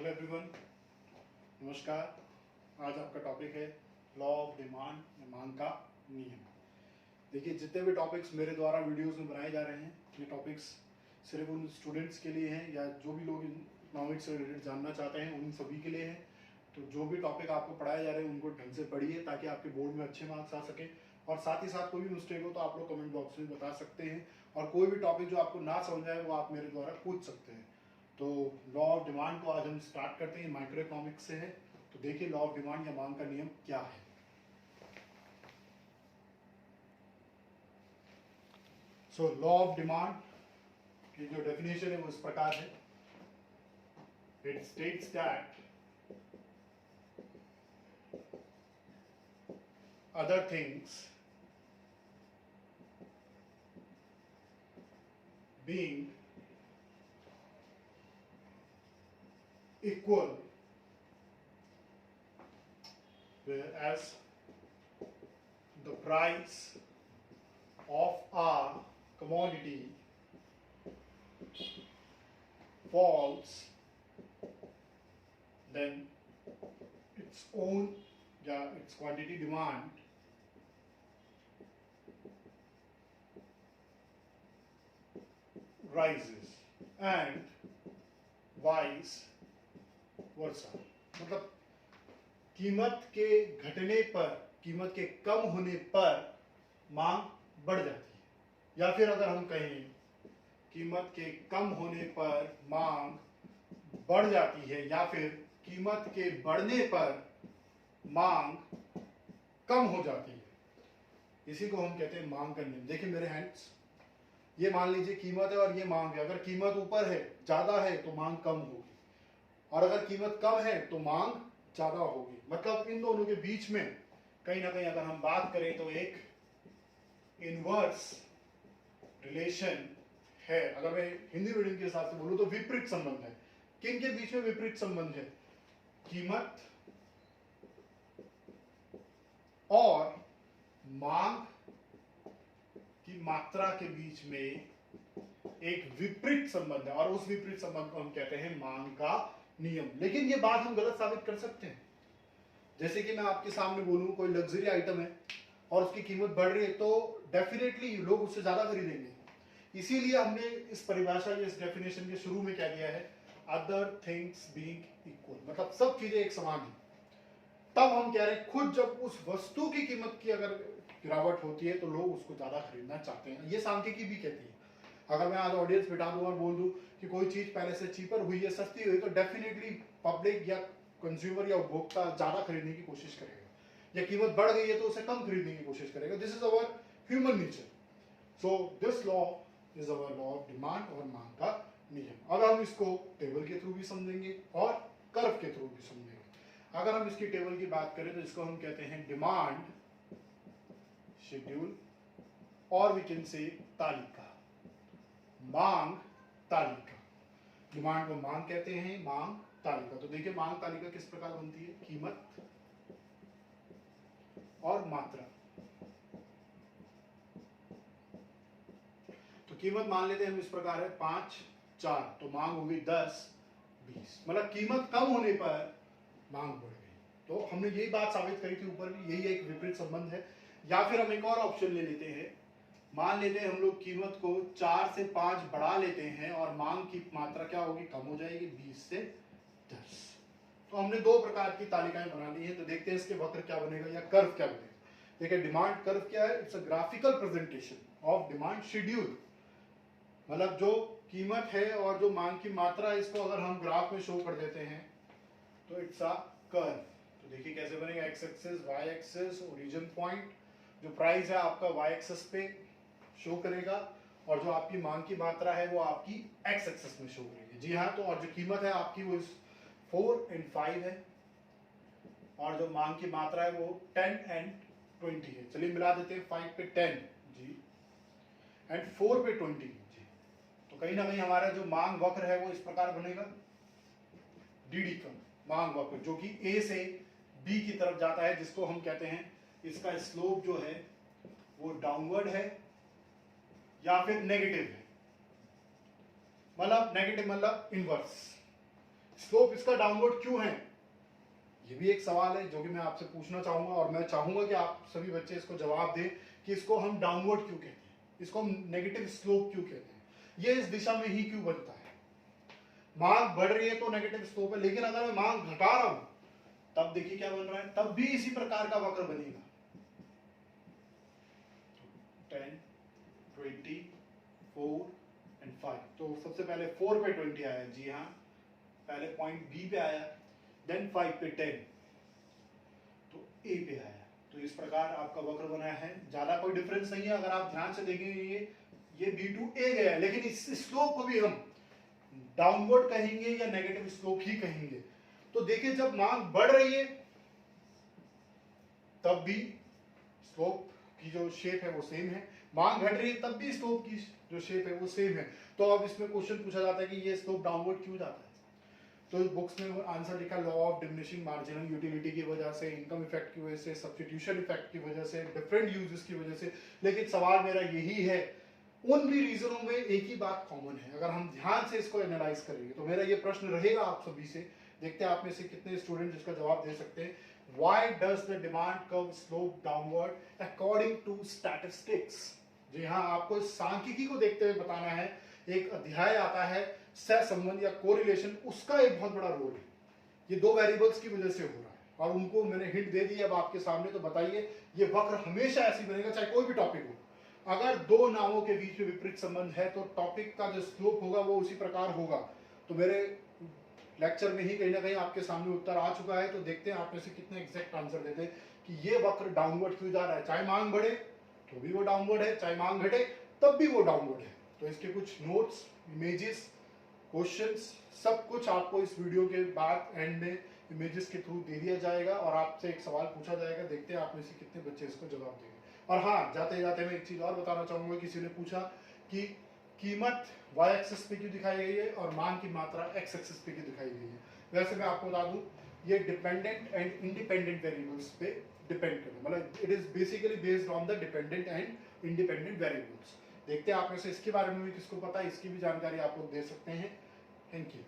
Hello everyone, नमस्कार। आज आपका टॉपिक है लॉ ऑफ डिमांड या मांग का नियम। देखिए, जितने भी टॉपिक्स मेरे द्वारा वीडियोस में बनाए जा रहे हैं, ये टॉपिक्स सिर्फ उन स्टूडेंट्स के लिए हैं या जो भी लोग इकोनॉमिक्स से रिलेटेड जानना चाहते हैं उन सभी के लिए हैं। तो जो भी टॉपिक आपको पढ़ाए जा रहे हैं उनको ढंग से पढ़िए ताकि आपके बोर्ड में अच्छे मार्क्स आ सके। और साथ ही साथ कोई भी मिस्टेक हो तो आप लोग कमेंट बॉक्स में बता सकते हैं, और कोई भी टॉपिक जो आपको ना समझ आए वो आप मेरे द्वारा पूछ सकते हैं। तो लॉ ऑफ डिमांड को आज हम स्टार्ट करते हैं, माइक्रो इकोनॉमिक्स से है। तो देखिए लॉ ऑफ डिमांड या मांग का नियम क्या है। सो लॉ ऑफ डिमांड की जो डेफिनेशन है वो इस प्रकार है। It states that other things being equal, whereas the price of a commodity falls, then its own its quantity demand rises and vice versa। मतलब कीमत के घटने पर, कीमत के कम होने पर मांग बढ़ जाती है, या फिर अगर हम कहें कीमत के कम होने पर मांग बढ़ जाती है, या फिर कीमत के बढ़ने पर मांग कम हो जाती है, इसी को हम कहते हैं मांग का नियम। देखिए मेरे हैंड्स, ये मान लीजिए कीमत है और ये मांग है। अगर कीमत ऊपर है, ज्यादा है, तो मांग कम होगी, और अगर कीमत कम है तो मांग ज्यादा होगी। मतलब इन दोनों के बीच में कहीं ना कहीं अगर हम बात करें तो एक इनवर्स रिलेशन है। अगर मैं हिंदी मीडियम के हिसाब से बोलूं तो विपरीत संबंध है। किन के बीच में विपरीत संबंध है? कीमत और मांग की मात्रा के बीच में एक विपरीत संबंध है, और उस विपरीत संबंध को हम कहते हैं मांग का नियम। लेकिन ये बात हम गलत साबित कर सकते हैं। जैसे कि मैं आपके सामने बोलूं कोई लग्जरी आइटम है और उसकी कीमत बढ़ रही है, तो डेफिनेटली लोग उससे ज्यादा खरीदेंगे। इसीलिए हमने इस परिभाषा या इस डेफिनेशन के शुरू में क्या दिया है, अदर थिंग्स बीइंग इक्वल, मतलब सब चीजें एक समान है। तब हम कह रहे हैं खुद जब उस वस्तु की कीमत की अगर गिरावट होती है तो लोग उसको ज्यादा खरीदना चाहते हैं। ये सांख्यिकी भी कहती है। अगर मैं आज ऑडियंस बिठा दूं और बोल दूं कि कोई चीज पहले से चीपर हुई है, सस्ती हुई, तो डेफिनेटली पब्लिक या कंज्यूमर या उपभोक्ता ज्यादा खरीदने की कोशिश करेगा, या कीमत बढ़ गई है तो उसे कम खरीदने की कोशिश करेगा। This is our human nature. So this law is our law of demand और मांग का नियम। अब हम इसको टेबल के थ्रू भी समझेंगे और कर्व के थ्रू भी समझेंगे। अगर हम इसकी टेबल की बात करें तो इसको हम कहते हैं डिमांड शेड्यूल, और वी कैन से तालिका, मांग तालिका। डिमांड को मांग कहते हैं, मांग तालिका। तो देखिए मांग तालिका किस प्रकार बनती है, कीमत और मात्रा। तो कीमत मान लेते हैं हम इस प्रकार है 5, 4, तो मांग होगी 10, 20। मतलब कीमत कम होने पर मांग बढ़ गई। तो हमने यही बात साबित करी थी ऊपर भी, यही एक विपरीत संबंध है। या फिर हम एक और ऑप्शन ले लेते हैं, मान लेते हैं हम लोग कीमत को 4 से 5 बढ़ा लेते हैं और मांग की मात्रा क्या होगी, कम हो जाएगी, 20 से 10। तो हमने दो प्रकार की तालिकाएं बना ली है। तो देखते हैं इसके वक्र क्या बनेगा या कर्व क्या बनेगा। देखिए डिमांड कर्व क्या है, it's a graphical presentation of demand schedule. मतलब जो कीमत है और जो मांग की मात्रा है, इसको अगर हम ग्राफ में शो कर देते हैं तो इट्स अ कर्व। तो देखिए कैसे बनेगा, X axis, Y axis, origin point. जो प्राइस है आपका वाई एक्सिस पे शो करेगा, और जो आपकी मांग की मात्रा है वो आपकी एक्स एक्सिस में शो करेगी। जी हाँ, तो और जो कीमत है आपकी वो 4 और 5 है, और जो मांग की मात्रा है वो 10 और 20 है। चलिए मिला देते हैं, 5 पे 10 जी, एंड 4 पे 20 जी। तो कहीं ना कहीं हमारा जो मांग वक्र है वो इस प्रकार बनेगा, डीडी का मांग वक्र, जो कि ए से बी की तरफ जाता है, जिसको हम कहते हैं इसका स्लोप जो है वो डाउनवर्ड है या फिर नेगेटिव है। मतलब नेगेटिव मतलब इनवर्स। स्लोप इसका डाउनवर्ड क्यों है? ये भी एक सवाल है जो कि मैं आपसे पूछना चाहूंगा, और मैं चाहूंगा कि आप सभी बच्चे इसको जवाब दें कि इसको हम डाउनवर्ड क्यों कहते हैं, इसको हम नेगेटिव स्लोप क्यों कहते हैं, ये इस दिशा में ही क्यों बनता है। मांग बढ़ रही है तो नेगेटिव स्लोप है, लेकिन अगर मैं मांग घटा रहा हूं तब देखिए क्या बन रहा है, तब भी इसी प्रकार का वक्र बनेगा। 10, 20, 4 एंड 5। तो सबसे पहले 4 पे 20 आया, जी हाँ, पहले पॉइंट बी पे आया, देन 5 पे 10, तो ए पे आया। तो इस प्रकार आपका वक्र बना है, ज्यादा कोई डिफरेंस नहीं है। अगर आप ध्यान से देखेंगे ये बी टू ए गया है, लेकिन इस स्लोप को भी हम डाउनवर्ड कहेंगे या नेगेटिव स्लोप ही कहेंगे। तो देखिए जब मांग बढ़ रही है तब भी स्लोप की जो शेप है वो सेम है, मांग घट रही है तब भी स्लोप की जो शेप है वो सेम है। तो अब इसमें क्वेश्चन पूछा जाता है कि ये स्लोप डाउनवर्ड क्यों जाता है। तो बुक्स में आंसर लिखा, law of diminishing marginal utility की वजह से, इनकम इफेक्ट की वजह से, सब्स्टिट्यूशन इफेक्ट की वजह से, डिफरेंट यूजेस की वजह से। लेकिन सवाल मेरा यही है, उन भी रीजनों में एक ही बात कॉमन है। अगर हम ध्यान से इसको एनालाइज करेंगे तो मेरा ये प्रश्न रहेगा आप सभी से, देखते हैं आप में से कितने स्टूडेंट इसका जवाब दे सकते हैं। Why does the demand curve slope downward according to statistics? जी हाँ, आपको सांख्यिकी को देखते हुए बताना है। एक अध्याय आता है सहसंबंध या कोरिलेशन, उसका एक बहुत बड़ा रोल है। ये दो वेरिएबल्स की वजह से हो रहा है और उनको मैंने हिंट दे दी अब आपके सामने। तो बताइए, ये वक्र हमेशा ऐसी बनेगा चाहे कोई भी टॉपिक हो। अगर दो नामों के बीच में विपरीत संबंध है तो टॉपिक का जो स्लोप होगा वो उसी प्रकार होगा। तो मेरे लेक्चर में ही कहीं ना कहीं आपके सामने उत्तर आ चुका है। तो देखते हैं आप में से कितने एग्जैक्ट आंसर देते हैं कि ये वक्र डाउनवर्ड क्यों जा रहा है। चाहे मांग बढ़े तो भी वो डाउनवर्ड है, चाहे मांग घटे तब भी वो डाउनवर्ड है। तो इसके कुछ नोट्स, इमेजेस, क्वेश्चंस, सब कुछ आपको इस वीडियो के बाद एंड में इमेजेस के थ्रू दे दिया जाएगा और आपसे एक सवाल पूछा जाएगा। देखते हैं आप में से कितने बच्चे इसको जवाब देंगे। और हाँ, जाते जाते मैं एक चीज और बताना चाहूंगा। किसी ने पूछा कि कीमत y एक्सिस पे क्यों दिखाई गई है और मांग की मात्रा x एक्सिस पे क्यों दिखाई गई है। वैसे मैं आपको बता दूं, ये डिपेंडेंट एंड इंडिपेंडेंट वेरिएबल्स पे डिपेंड करता है, मतलब it is basically based on the dependent and independent variables. देखते हैं आप में से इसके बारे में भी किसको पता है, इसकी भी जानकारी आप लोग दे सकते हैं। Thank you.